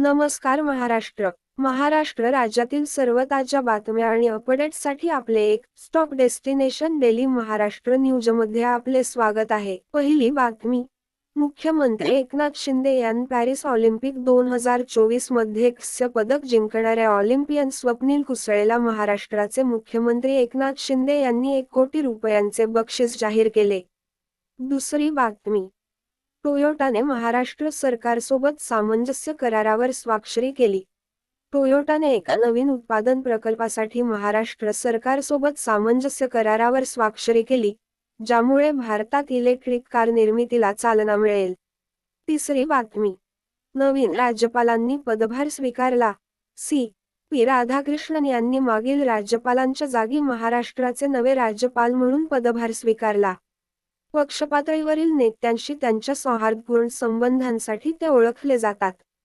नमस्कार महाराष्ट्र. महाराष्ट्र राज्यातील सर्व ताज्या बातम्या आणि अपडेट्ससाठी आपले एक स्टॉप डेस्टिनेशन डेली महाराष्ट्र न्यूजमध्ये आपले स्वागत आहे. पहिली बातमी. मुख्यमंत्री एकनाथ शिंदे यांनी पॅरिस ऑलिम्पिक 2024 मध्ये कांस्य पदक जिंकणाऱ्या ऑलिम्पियन स्वप्नील कुसळेला महाराष्ट्राचे मुख्यमंत्री एकनाथ शिंदे यांनी 1 कोटी रुपयांचे बक्षीस जाहीर केले. दुसरी बातमी. टोयोटाने महाराष्ट्र सरकारसोबत सामंजस्य करारावर स्वाक्षरी केली. टोयोटाने एका नवीन उत्पादन प्रकल्पासाठी महाराष्ट्र सरकारसोबत सामंजस्य करारावर स्वाक्षरी केली, ज्यामुळे भारतात इलेक्ट्रिक कार निर्मितीला चालना मिळेल. तिसरी बातमी. नवीन राज्यपालांनी पदभार स्वीकारला. सी.पी. राधाकृष्णन यांनी मागील राज्यपालांच्या जागी महाराष्ट्राचे नवे राज्यपाल म्हणून पदभार स्वीकारला. पक्षपातळीवरील नेत्यांशी त्यांच्या सौहार्दपूर्ण संबंधांसाठी ते ओळखले जातात.